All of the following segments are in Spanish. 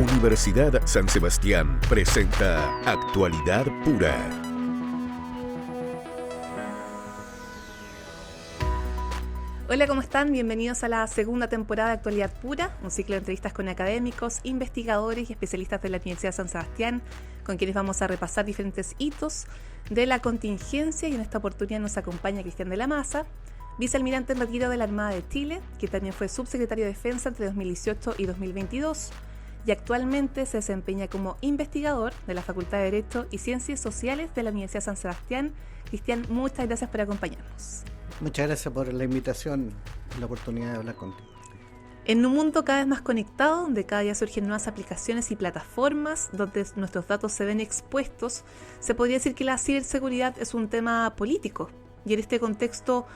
Universidad San Sebastián presenta Actualidad Pura. Hola, ¿cómo están? Bienvenidos a la segunda temporada de Actualidad Pura, un ciclo de entrevistas con académicos, investigadores y especialistas de la Universidad de San Sebastián, con quienes vamos a repasar diferentes hitos de la contingencia, y en esta oportunidad nos acompaña Cristian de la Maza, vicealmirante en retiro de la Armada de Chile, que también fue subsecretario de Defensa entre 2018 y 2022, y actualmente se desempeña como investigador de la Facultad de Derecho y Ciencias Sociales de la Universidad de San Sebastián. Cristian, muchas gracias por acompañarnos. Muchas gracias por la invitación y la oportunidad de hablar contigo. En un mundo cada vez más conectado, donde cada día surgen nuevas aplicaciones y plataformas, donde nuestros datos se ven expuestos, se podría decir que la ciberseguridad es un tema político. Y en este contexto,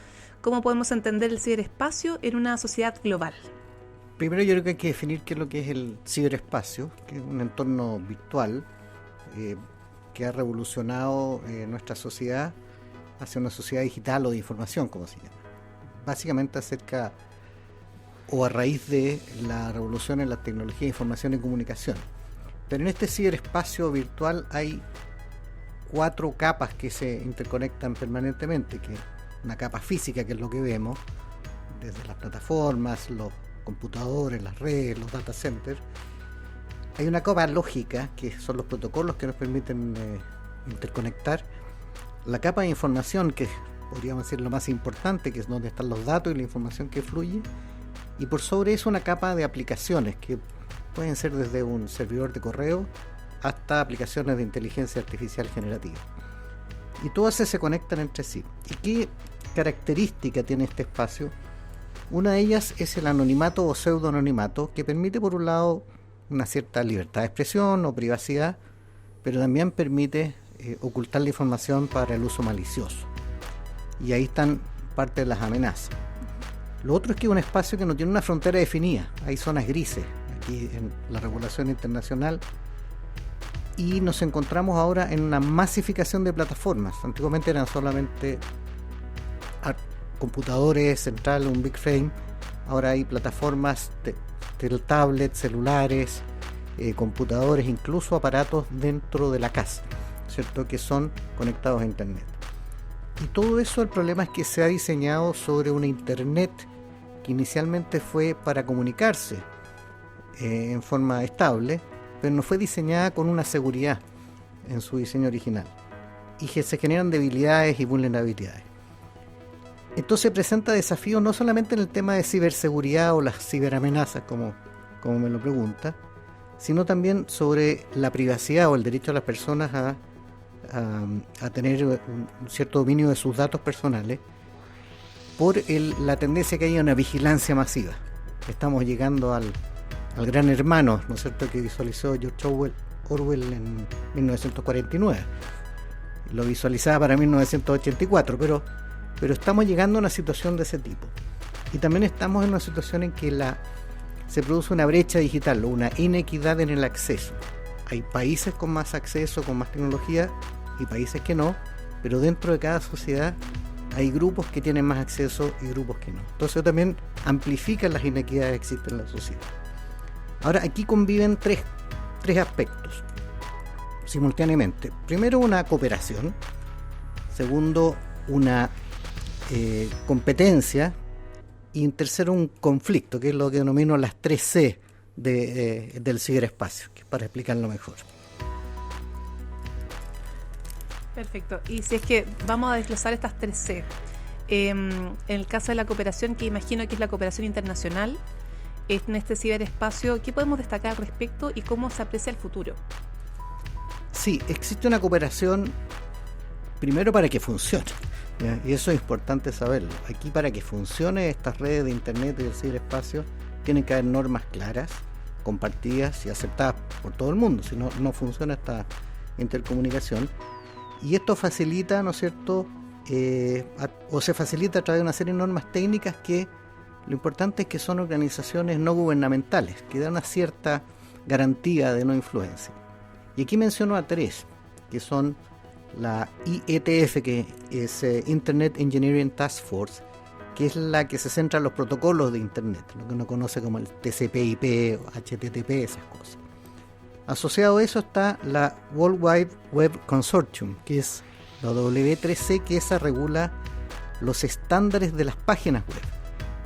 ¿cómo podemos entender el ciberespacio en una sociedad global? Primero, yo creo que hay que definir qué es lo que es el ciberespacio, que es un entorno virtual que ha revolucionado nuestra sociedad hacia una sociedad digital o de información, como se llama. Básicamente acerca o a raíz de la revolución en la tecnología de información y comunicación. Pero en este ciberespacio virtual hay 4 capas que se interconectan permanentemente, que una capa física, que es lo que vemos, desde las plataformas, los computadores, las redes, los data centers. Hay una capa lógica, que son los protocolos que nos permiten interconectar. La capa de información, que podríamos decir lo más importante, que es donde están los datos y la información que fluye, y por sobre eso una capa de aplicaciones, que pueden ser desde un servidor de correo hasta aplicaciones de inteligencia artificial generativa. Y todas se conectan entre sí. ¿Y qué característica tiene este espacio? Una de ellas es el anonimato o pseudoanonimato, que permite por un lado una cierta libertad de expresión o privacidad, pero también permite ocultar la información para el uso malicioso. Y ahí están parte de las amenazas. Lo otro es que es un espacio que no tiene una frontera definida. Hay zonas grises aquí en la regulación internacional, y nos encontramos ahora en una masificación de plataformas. Antiguamente eran solamente computadores centrales, un big frame. Ahora hay plataformas de tablets, celulares, computadores, incluso aparatos dentro de la casa, ¿cierto?, que son conectados a internet. Y todo eso, el problema es que se ha diseñado sobre una internet que inicialmente fue para comunicarse en forma estable, pero no fue diseñada con una seguridad en su diseño original, y que se generan debilidades y vulnerabilidades. Entonces presenta desafíos no solamente en el tema de ciberseguridad o las ciberamenazas, como me lo pregunta, sino también sobre la privacidad o el derecho de las personas a tener un cierto dominio de sus datos personales, por la tendencia que haya una vigilancia masiva. Estamos llegando al gran hermano, ¿no es cierto?, que visualizó George Orwell en 1949. Lo visualizaba para 1984, pero estamos llegando a una situación de ese tipo. Y también estamos en una situación en que se produce una brecha digital o una inequidad en el acceso. Hay países con más acceso, con más tecnología, y países que no, pero dentro de cada sociedad hay grupos que tienen más acceso y grupos que no. Entonces eso también amplifica las inequidades que existen en la sociedad. Ahora, aquí conviven tres aspectos simultáneamente. Primero, una cooperación. Segundo, una competencia. Y en tercero, un conflicto, que es lo que denomino las 3C del ciberespacio, que es para explicarlo mejor. Perfecto. Y si es que vamos a desglosar estas 3C, en el caso de la cooperación, que imagino que es la cooperación internacional, en este ciberespacio, ¿qué podemos destacar al respecto y cómo se aprecia el futuro? Sí, existe una cooperación primero para que funcione, ¿ya? Y eso es importante saberlo. Aquí, para que funcione estas redes de internet y del ciberespacio, tienen que haber normas claras, compartidas y aceptadas por todo el mundo, si no, no funciona esta intercomunicación. Y esto facilita, ¿no es cierto?, o se facilita a través de una serie de normas técnicas que lo importante es que son organizaciones no gubernamentales, que dan una cierta garantía de no influencia. Y aquí menciono a 3, que son la IETF, que es Internet Engineering Task Force, que es la que se centra en los protocolos de Internet, lo que uno conoce como el TCP/IP o HTTP, esas cosas. Asociado a eso está la World Wide Web Consortium, que es la W3C, que esa regula los estándares de las páginas web.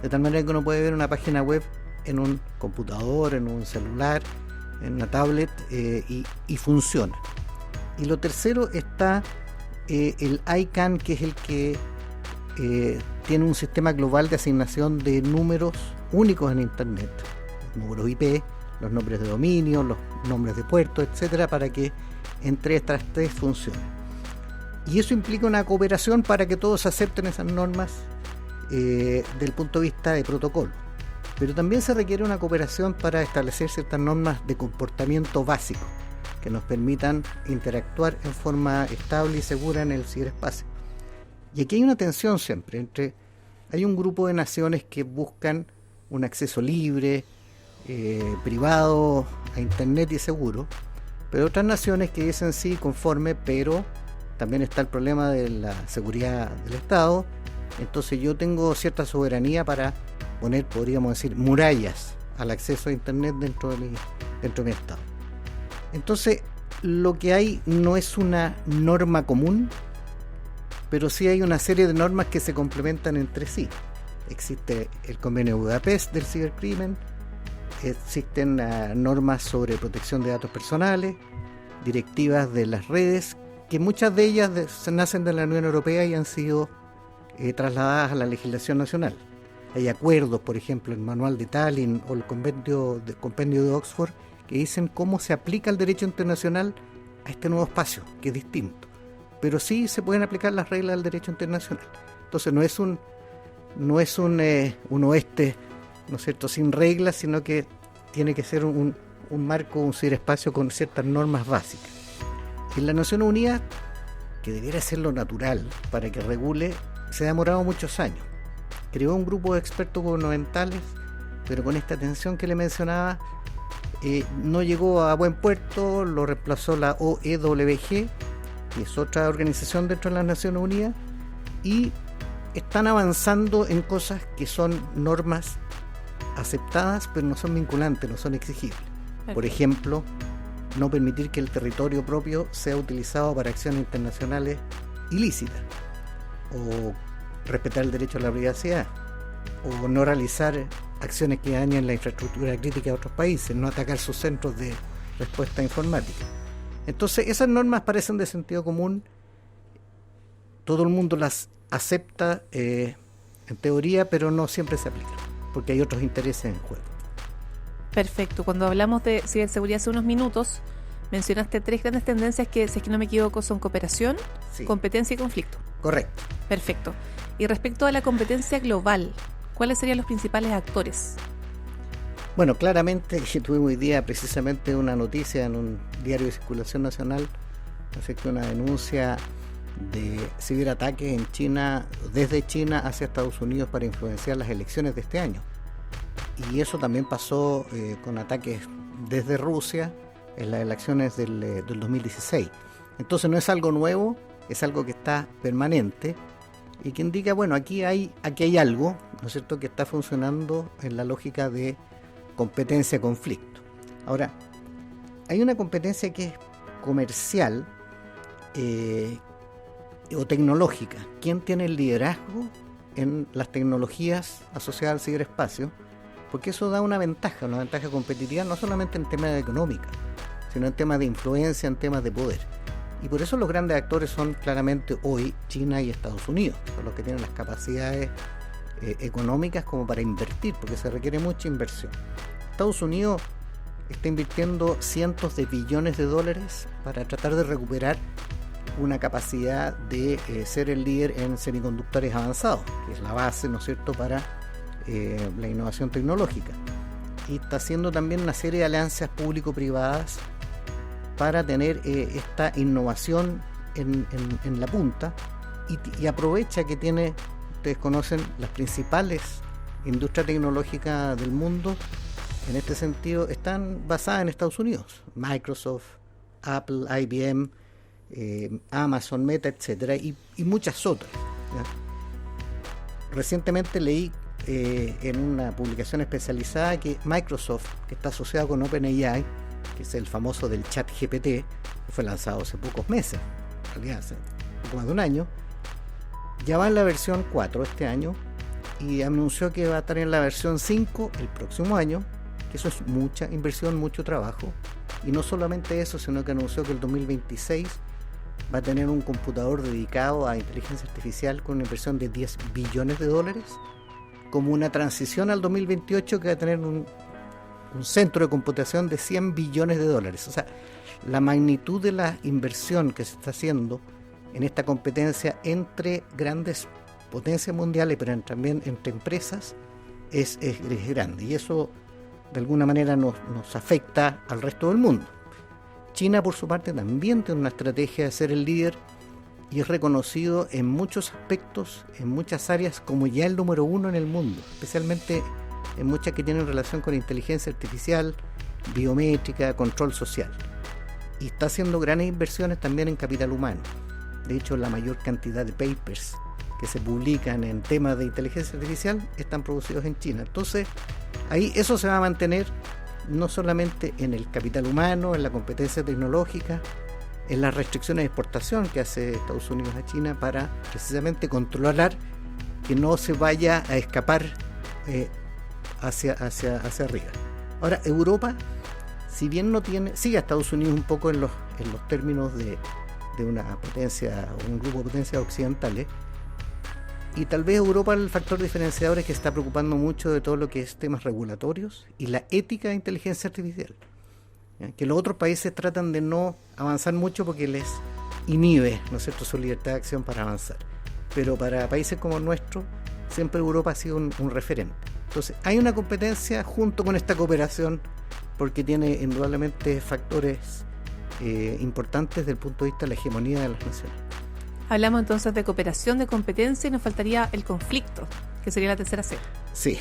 De tal manera que uno puede ver una página web en un computador, en un celular, en una tablet, y funciona. Y lo tercero está el ICANN, que es el que tiene un sistema global de asignación de números únicos en Internet, números IP, los nombres de dominio, los nombres de puertos, etcétera, para que entre estas tres funcionen. Y eso implica una cooperación para que todos acepten esas normas desde el punto de vista de protocolo. Pero también se requiere una cooperación para establecer ciertas normas de comportamiento básico que nos permitan interactuar en forma estable y segura en el ciberespacio. Y aquí hay una tensión siempre entre... Hay un grupo de naciones que buscan un acceso libre, privado, a Internet y seguro, pero otras naciones que dicen sí, conforme, pero también está el problema de la seguridad del Estado. Entonces yo tengo cierta soberanía para poner, podríamos decir, murallas al acceso a Internet dentro de mi Estado. Entonces, lo que hay no es una norma común, pero sí hay una serie de normas que se complementan entre sí. Existe el Convenio de Budapest del cibercrimen, existen normas sobre protección de datos personales, directivas de las redes, que muchas de ellas nacen de la Unión Europea y han sido trasladadas a la legislación nacional. Hay acuerdos, por ejemplo, el Manual de Tallinn o el Compendio de Oxford, que dicen cómo se aplica el derecho internacional a este nuevo espacio, que es distinto. Pero sí se pueden aplicar las reglas del derecho internacional. Entonces no es un oeste, ¿no es cierto?, sin reglas, sino que tiene que ser un marco, un ciberespacio con ciertas normas básicas. En la Naciones Unidas, que debiera ser lo natural para que regule, se ha demorado muchos años. Creó un grupo de expertos gubernamentales, pero con esta tensión que le mencionaba, no llegó a buen puerto, lo reemplazó la OEWG, que es otra organización dentro de las Naciones Unidas, y están avanzando en cosas que son normas aceptadas, pero no son vinculantes, no son exigibles. Por ejemplo, no permitir que el territorio propio sea utilizado para acciones internacionales ilícitas, o respetar el derecho a la privacidad, o no realizar acciones que dañen la infraestructura crítica de otros países, no atacar sus centros de respuesta informática. Entonces, esas normas parecen de sentido común, todo el mundo las acepta en teoría, pero no siempre se aplican, porque hay otros intereses en juego. Perfecto. Cuando hablamos de ciberseguridad hace unos minutos, mencionaste tres grandes tendencias que, si es que no me equivoco, son cooperación, sí, competencia y conflicto. Correcto. Perfecto. Y respecto a la competencia global, ¿cuáles serían los principales actores? Bueno, claramente que tuvimos hoy día precisamente una noticia en un diario de circulación nacional, acerca de una denuncia de ciberataques en China, desde China hacia Estados Unidos para influenciar las elecciones de este año. Y eso también pasó con ataques desde Rusia en las elecciones del 2016. Entonces no es algo nuevo, es algo que está permanente y que indica, bueno, aquí hay algo, ¿no es cierto?, que está funcionando en la lógica de competencia-conflicto. Ahora, hay una competencia que es comercial o tecnológica. ¿Quién tiene el liderazgo en las tecnologías asociadas al ciberespacio? Porque eso da una ventaja competitiva, no solamente en temas económicos, sino en temas de influencia, en temas de poder. Y por eso los grandes actores son claramente hoy China y Estados Unidos, son los que tienen las capacidades económicas como para invertir, porque se requiere mucha inversión. Estados Unidos está invirtiendo cientos de billones de dólares para tratar de recuperar una capacidad de ser el líder en semiconductores avanzados, que es la base, ¿no es cierto?, para la innovación tecnológica. Y está haciendo también una serie de alianzas público-privadas para tener esta innovación en la punta y aprovecha que tiene, ustedes conocen, las principales industrias tecnológicas del mundo, en este sentido, están basadas en Estados Unidos. Microsoft, Apple, IBM, Amazon, Meta, etcétera, y muchas otras, ¿ya? Recientemente leí en una publicación especializada que Microsoft, que está asociado con OpenAI, que es el famoso del ChatGPT, que fue lanzado hace pocos meses, en realidad hace poco más de un año, ya va en la versión 4 este año y anunció que va a estar en la versión 5 el próximo año, que eso es mucha inversión, mucho trabajo. Y no solamente eso, sino que anunció que el 2026 va a tener un computador dedicado a inteligencia artificial con una inversión de $10 billones, como una transición al 2028 que va a tener un centro de computación de $100 billones. O sea, la magnitud de la inversión que se está haciendo en esta competencia entre grandes potencias mundiales, pero también entre empresas, es grande. Y eso de alguna manera nos afecta al resto del mundo. China, por su parte, también tiene una estrategia de ser el líder y es reconocido en muchos aspectos, en muchas áreas, como ya el número 1 en el mundo, especialmente en muchas que tienen relación con inteligencia artificial, biométrica, control social. Y está haciendo grandes inversiones también en capital humano. De hecho, la mayor cantidad de papers que se publican en temas de inteligencia artificial están producidos en China. Entonces, ahí eso se va a mantener no solamente en el capital humano, en la competencia tecnológica, en las restricciones de exportación que hace Estados Unidos a China para precisamente controlar que no se vaya a escapar hacia arriba. Ahora, Europa, si bien no tiene, sigue a Estados Unidos un poco en los términos de una potencia, un grupo de potencias occidentales, y tal vez Europa, el factor diferenciador es que está preocupando mucho de todo lo que es temas regulatorios y la ética de inteligencia artificial, ¿ya? Que los otros países tratan de no avanzar mucho porque les inhibe, ¿no es cierto?, su libertad de acción para avanzar. Pero para países como el nuestro, siempre Europa ha sido un referente. Entonces, hay una competencia junto con esta cooperación porque tiene indudablemente factores importantes desde el punto de vista de la hegemonía de las naciones. Hablamos entonces de cooperación, de competencia, y nos faltaría el conflicto, que sería la tercera C. Sí.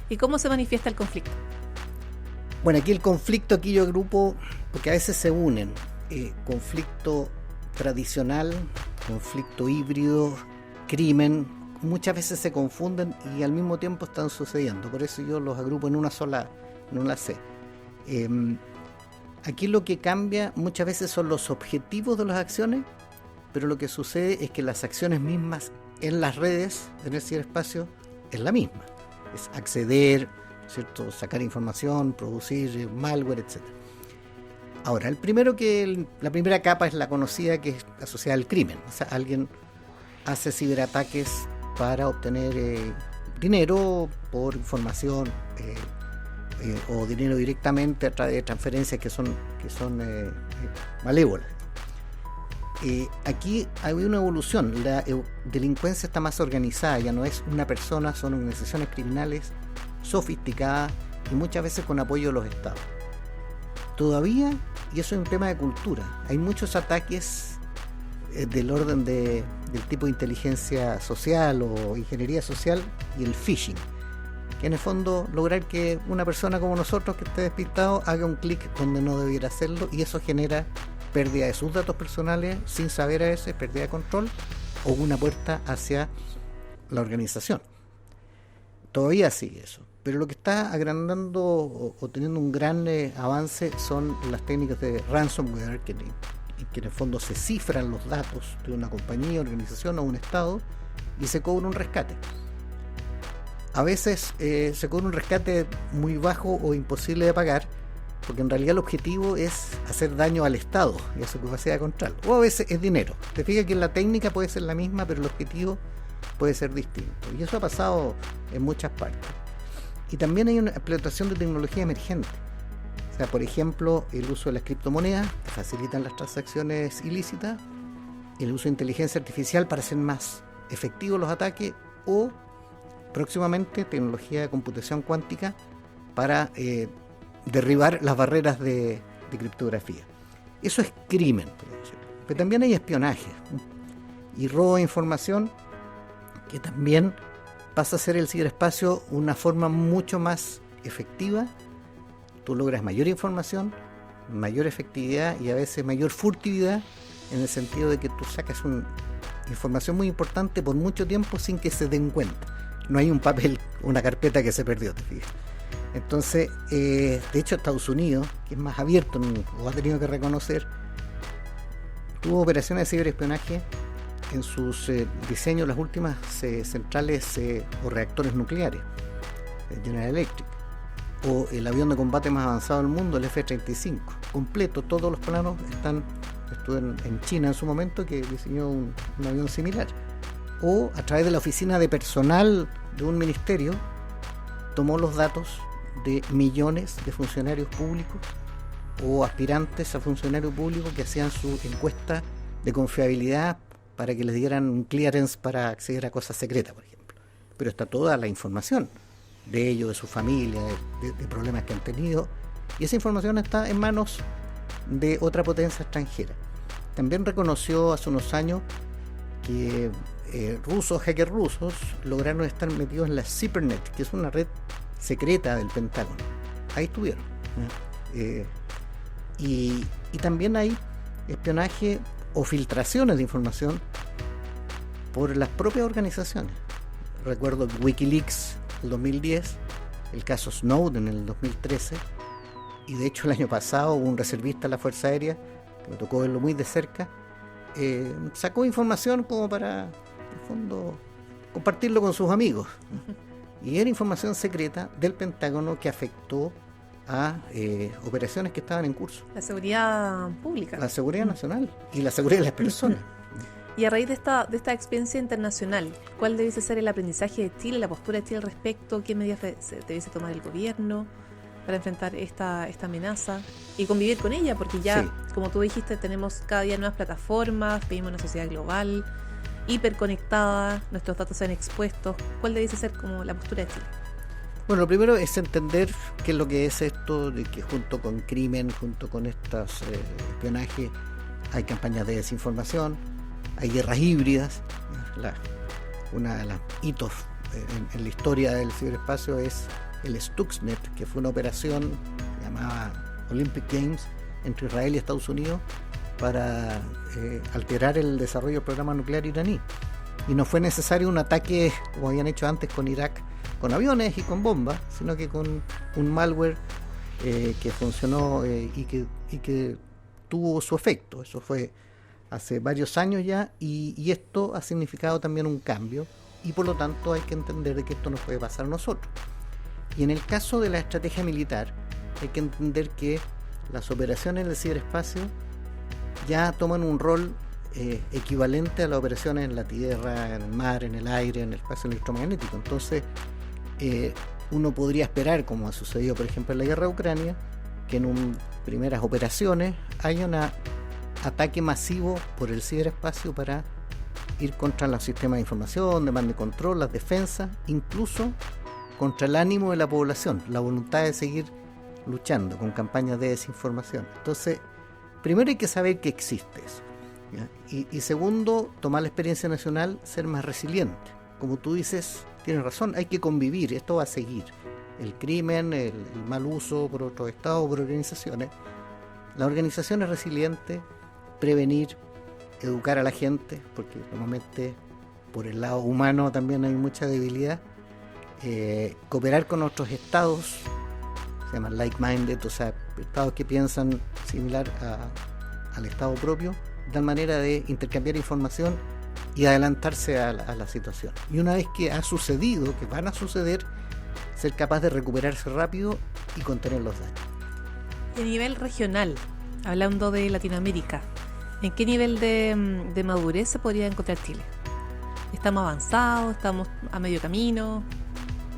¿Y cómo se manifiesta el conflicto? Bueno, aquí el conflicto, aquí yo agrupo, porque a veces se unen, conflicto tradicional, conflicto híbrido, crimen, muchas veces se confunden y al mismo tiempo están sucediendo, por eso yo los agrupo en una C. Aquí lo que cambia muchas veces son los objetivos de las acciones, pero lo que sucede es que las acciones mismas en las redes, en el ciberespacio, es la misma. Es acceder, ¿cierto?, sacar información, producir malware, etc. Ahora, la primera capa es la conocida, que es asociada al crimen. O sea, alguien hace ciberataques para obtener dinero por información o dinero directamente a través de transferencias que son malévolas. Aquí hay una evolución, la delincuencia está más organizada, ya no es una persona, son organizaciones criminales sofisticadas y muchas veces con apoyo de los estados. Todavía, y eso es un tema de cultura, hay muchos ataques del orden del tipo de inteligencia social o ingeniería social y el phishing, que en el fondo lograr que una persona como nosotros que esté despistado haga un clic donde no debiera hacerlo, y eso genera pérdida de sus datos personales sin saber a veces, pérdida de control o una puerta hacia la organización. Todavía sigue eso, pero lo que está agrandando o teniendo un gran avance son las técnicas de ransomware, que en el fondo se cifran los datos de una compañía, organización o un estado y se cobra un rescate. A veces se cobra un rescate muy bajo o imposible de pagar, porque en realidad el objetivo es hacer daño al Estado y a su capacidad de control. O a veces es dinero. Te fijas que la técnica puede ser la misma, pero el objetivo puede ser distinto. Y eso ha pasado en muchas partes. Y también hay una explotación de tecnología emergente. O sea, por ejemplo, el uso de las criptomonedas, que facilitan las transacciones ilícitas, el uso de inteligencia artificial para hacer más efectivos los ataques, o próximamente tecnología de computación cuántica para derribar las barreras de criptografía. Eso es crimen, pero también hay espionaje y robo de información, que también pasa a ser el ciberespacio una forma mucho más efectiva. Tú logras mayor información, mayor efectividad y a veces mayor furtividad, en el sentido de que tú sacas información muy importante por mucho tiempo sin que se den cuenta. No hay un papel, una carpeta que se perdió, te fijas. Entonces, de hecho, Estados Unidos, que es más abierto o ha tenido que reconocer, tuvo operaciones de ciberespionaje en sus diseños, las últimas centrales o reactores nucleares, General Electric, o el avión de combate más avanzado del mundo, el F-35, completo, todos los planos estuve en China en su momento, que diseñó un avión similar, o a través de la oficina de personal de un ministerio, tomó los datos de millones de funcionarios públicos o aspirantes a funcionario público que hacían su encuesta de confiabilidad para que les dieran un clearance para acceder a cosas secretas, por ejemplo. Pero está toda la información de ellos, de su familia, de problemas que han tenido, y esa información está en manos de otra potencia extranjera. También reconoció hace unos años que hackers rusos, lograron estar metidos en la CyberNet, que es una red secreta del Pentágono. Ahí estuvieron. Y también hay espionaje o filtraciones de información por las propias organizaciones. Recuerdo Wikileaks el 2010, el caso Snowden en el 2013, y de hecho el año pasado hubo un reservista de la Fuerza Aérea, que me tocó verlo muy de cerca, sacó información como para, en el fondo, compartirlo con sus amigos. Y era información secreta del Pentágono que afectó a operaciones que estaban en curso. La seguridad pública. La seguridad nacional y la seguridad de las personas. Y a raíz de esta experiencia internacional, ¿cuál debiese ser el aprendizaje de Chile, la postura de Chile al respecto? ¿Qué medidas debiese tomar el gobierno para enfrentar esta amenaza y convivir con ella? Porque ya, sí, como tú dijiste, tenemos cada día nuevas plataformas, vivimos una sociedad global, hiperconectada, nuestros datos se han expuestos. ¿Cuál debiese ser como la postura de Chile? Bueno, lo primero es entender qué es lo que es esto, de que junto con crimen, junto con estos espionaje, hay campañas de desinformación, hay guerras híbridas. Una de las hitos en la historia del ciberespacio es el Stuxnet, que fue una operación llamada Olympic Games entre Israel y Estados Unidos para alterar el desarrollo del programa nuclear iraní. Y no fue necesario un ataque como habían hecho antes con Irak, con aviones y con bombas, sino que con un malware que funcionó y que tuvo su efecto. Eso fue hace varios años ya, y esto ha significado también un cambio, y por lo tanto hay que entender de que esto nos puede pasar a nosotros. Y en el caso de la estrategia militar, hay que entender que las operaciones del ciberespacio ya toman un rol equivalente a las operaciones en la tierra, en el mar, en el aire, en el espacio electromagnético. Entonces, uno podría esperar, como ha sucedido por ejemplo en la guerra de Ucrania, que en primeras operaciones haya un ataque masivo por el ciberespacio para ir contra los sistemas de información, de mando y control, las defensas, incluso contra el ánimo de la población, la voluntad de seguir luchando con campañas de desinformación. Entonces, primero hay que saber que existe eso, ¿ya? Y segundo, tomar la experiencia nacional, ser más resiliente. Como tú dices, tienes razón, hay que convivir, esto va a seguir. El crimen, el mal uso por otros estados, por organizaciones. La organización es resiliente, prevenir, educar a la gente, porque normalmente por el lado humano también hay mucha debilidad. Cooperar con otros estados, se llaman like-minded, o sea, estados que piensan similar al estado propio, de tal manera de intercambiar información y adelantarse a la situación. Y una vez que ha sucedido, que van a suceder, ser capaz de recuperarse rápido y contener los daños. A nivel regional, hablando de Latinoamérica, ¿en qué nivel de madurez se podría encontrar Chile? ¿Estamos avanzados? ¿Estamos a medio camino?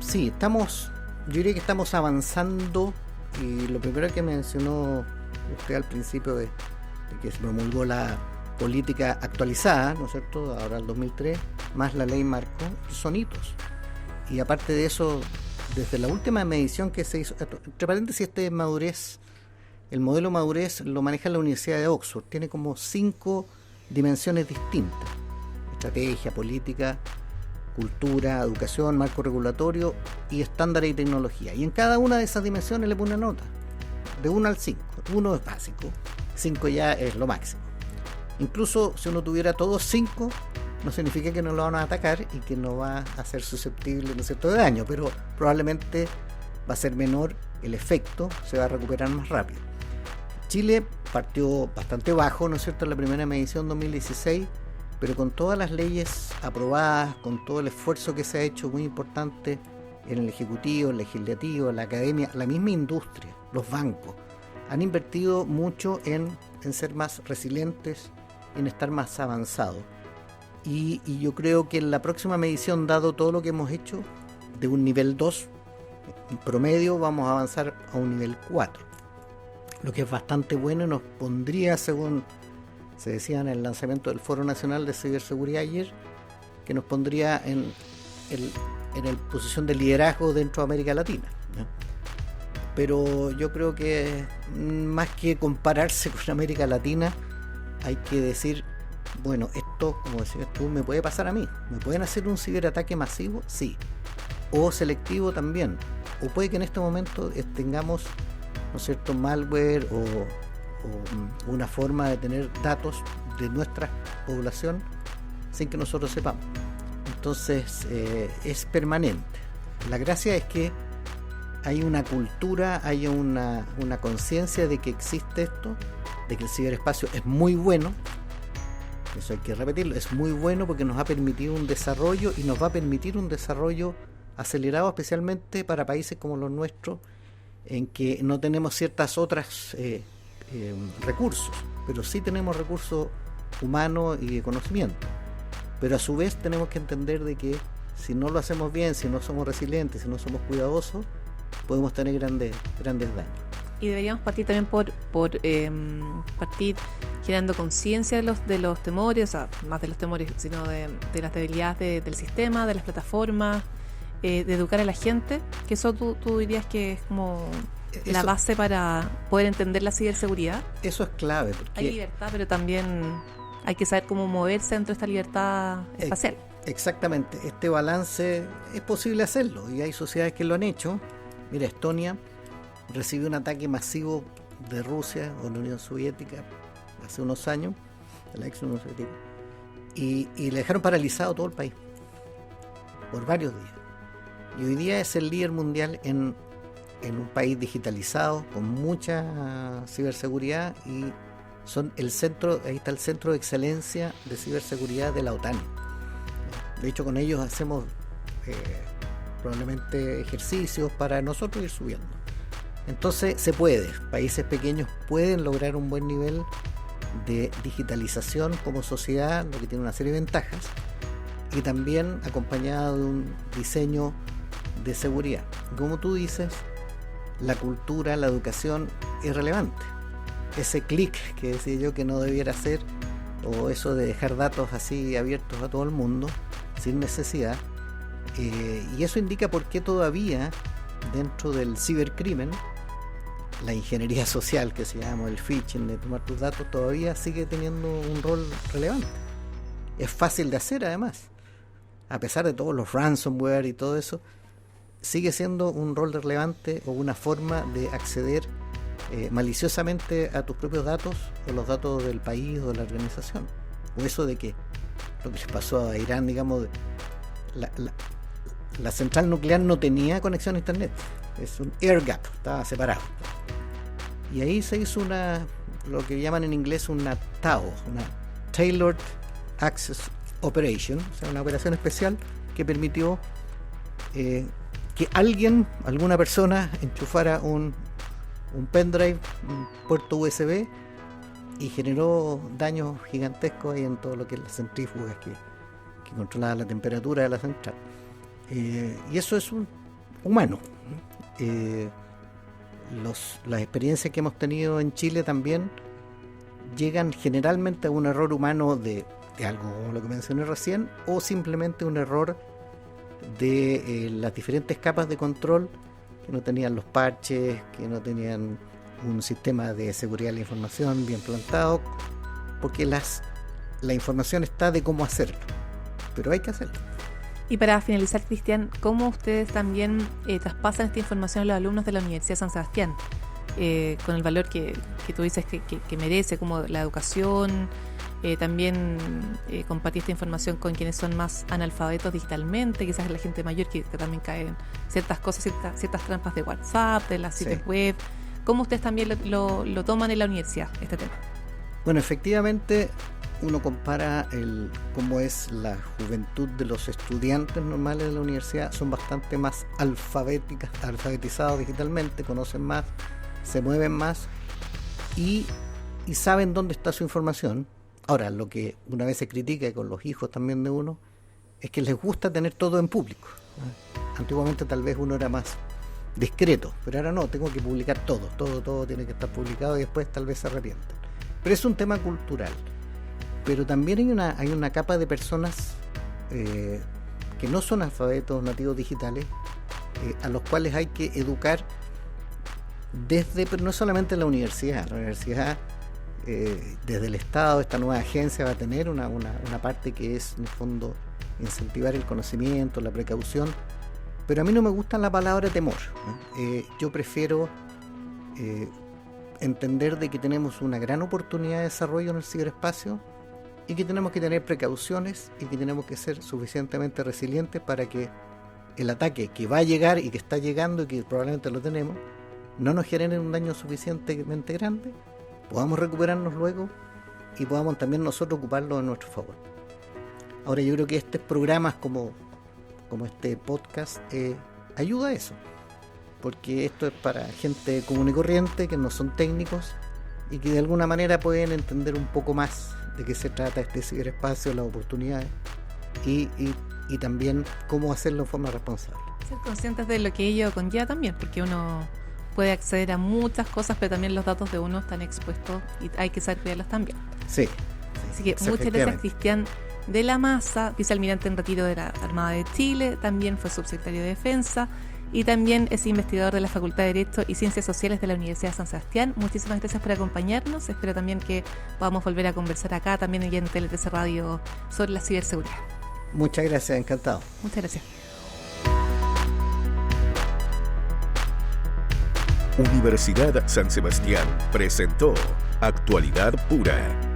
Sí, yo diría que estamos avanzando, y lo primero que mencionó usted al principio de que se promulgó la política actualizada, ¿no es cierto?, ahora el 2003, más la ley marco, son hitos. Y aparte de eso, desde la última medición que se hizo, entre paréntesis, madurez, el modelo madurez lo maneja la Universidad de Oxford, tiene como 5 dimensiones distintas: estrategia, política, cultura, educación, marco regulatorio y estándares y tecnología. Y en cada una de esas dimensiones le pone una nota, de 1 al 5. 1 es básico, 5 ya es lo máximo. Incluso si uno tuviera todos 5, no significa que no lo van a atacar y que no va a ser susceptible, ¿no es cierto?, de daño, pero probablemente va a ser menor, el efecto se va a recuperar más rápido. Chile partió bastante bajo, ¿no es cierto?, en la primera medición 2016, pero con todas las leyes aprobadas, con todo el esfuerzo que se ha hecho muy importante en el Ejecutivo, el Legislativo, la Academia, la misma industria, los bancos, han invertido mucho en ser más resilientes, en estar más avanzados. Y yo creo que en la próxima medición, dado todo lo que hemos hecho, de un nivel 2, en promedio vamos a avanzar a un nivel 4, lo que es bastante bueno y nos pondría, según se decía en el lanzamiento del Foro Nacional de Ciberseguridad ayer, que nos pondría en posición de liderazgo dentro de América Latina, ¿no? Pero yo creo que más que compararse con América Latina, hay que decir, bueno, esto, como decías tú, me puede pasar a mí. ¿Me pueden hacer un ciberataque masivo? Sí. O selectivo también. O puede que en este momento tengamos, ¿no es cierto?, malware o una forma de tener datos de nuestra población sin que nosotros sepamos. Entonces es permanente. La gracia es que hay una cultura, hay una conciencia de que existe esto, de que el ciberespacio es muy bueno. Eso hay que repetirlo, es muy bueno porque nos ha permitido un desarrollo y nos va a permitir un desarrollo acelerado, especialmente para países como los nuestros, en que no tenemos ciertas otras recursos, pero sí tenemos recursos humanos y de conocimiento. Pero a su vez tenemos que entender de que si no lo hacemos bien, si no somos resilientes, si no somos cuidadosos, podemos tener grandes daños. Y deberíamos partir también por partir generando conciencia de los temores, o sea, más de los temores, sino de las debilidades del sistema, de las plataformas, de educar a la gente, que eso tú dirías que es como la base para poder entender la ciberseguridad. Eso es clave. Porque hay libertad, pero también hay que saber cómo moverse dentro de esta libertad espacial. Exactamente, este balance es posible hacerlo y hay sociedades que lo han hecho. Mira, Estonia recibió un ataque masivo de Rusia o la Unión Soviética hace unos años, de la ex Unión Soviética, y le dejaron paralizado todo el país por varios días. Y hoy día es el líder mundial en un país digitalizado, con mucha ciberseguridad, y son el centro, ahí está el centro de excelencia de ciberseguridad de la OTAN. De hecho, con ellos hacemos probablemente ejercicios para nosotros ir subiendo. Entonces se puede, países pequeños pueden lograr un buen nivel de digitalización como sociedad, lo que tiene una serie de ventajas, y también acompañado de un diseño de seguridad. Como tú dices, la cultura, la educación es relevante. Ese clic que decía yo que no debiera hacer, o eso de dejar datos así abiertos a todo el mundo sin necesidad, y eso indica por qué todavía dentro del cibercrimen, la ingeniería social que se llama el phishing, de tomar tus datos, todavía sigue teniendo un rol relevante. Es fácil de hacer, además, a pesar de todos los ransomware y todo eso, sigue siendo un rol relevante o una forma de acceder maliciosamente a tus propios datos o los datos del país o de la organización. O eso de que lo que les pasó a Irán, digamos, la central nuclear no tenía conexión a internet, es un air gap, estaba separado, y ahí se hizo lo que llaman en inglés una TAO, una Tailored Access Operation, o sea, una operación especial que permitió que alguna persona enchufara un pendrive, un puerto USB, y generó daños gigantescos ahí en todo lo que es las centrífugas que controlaban la temperatura de la central. Y eso es humano. Las experiencias que hemos tenido en Chile también llegan generalmente a un error humano de algo como lo que mencioné recién, o simplemente un error de las diferentes capas de control que no tenían los parches, que no tenían un sistema de seguridad de la información bien plantado, porque la información está de cómo hacerlo, pero hay que hacerlo. Y para finalizar, Cristian, ¿cómo ustedes también traspasan esta información a los alumnos de la Universidad de San Sebastián? Con el valor que tú dices que merece, como la educación, También compartir esta información con quienes son más analfabetos digitalmente, quizás la gente mayor que también cae en ciertas cosas, ciertas trampas de WhatsApp, de las sitios web. ¿Cómo ustedes también lo toman en la universidad, este tema? Bueno, efectivamente, uno compara cómo es la juventud de los estudiantes normales de la universidad, son bastante más alfabetizados digitalmente, conocen más, se mueven más y saben dónde está su información. Ahora, lo que una vez se critica, y con los hijos también de uno, es que les gusta tener todo en público. Antiguamente tal vez uno era más discreto, pero ahora no, tengo que publicar todo tiene que estar publicado y después tal vez se arrepienten. Pero es un tema cultural. Pero también hay una capa de personas que no son alfabetos nativos digitales, a los cuales hay que educar pero no solamente en la universidad. La universidad, desde el Estado, esta nueva agencia va a tener una parte que es, en el fondo, incentivar el conocimiento, la precaución, pero a mí no me gusta la palabra temor. Yo prefiero entender de que tenemos una gran oportunidad de desarrollo en el ciberespacio y que tenemos que tener precauciones y que tenemos que ser suficientemente resilientes para que el ataque que va a llegar y que está llegando y que probablemente lo tenemos, no nos genere un daño suficientemente grande, podamos recuperarnos luego y podamos también nosotros ocuparlo a nuestro favor. Ahora, yo creo que estos programas como este podcast ayuda a eso, porque esto es para gente común y corriente, que no son técnicos y que de alguna manera pueden entender un poco más de qué se trata este ciberespacio, las oportunidades y también cómo hacerlo de forma responsable. Ser conscientes de lo que ello conlleva también, porque uno puede acceder a muchas cosas, pero también los datos de uno están expuestos y hay que saber cuidarlos también. Sí. Así que muchas gracias, Cristian de la Maza, vicealmirante en retiro de la Armada de Chile, también fue subsecretario de Defensa y también es investigador de la Facultad de Derecho y Ciencias Sociales de la Universidad de San Sebastián. Muchísimas gracias por acompañarnos. Espero también que podamos volver a conversar acá también en TLTC Radio sobre la ciberseguridad. Muchas gracias, encantado. Muchas gracias. Universidad San Sebastián presentó Actualidad Pura.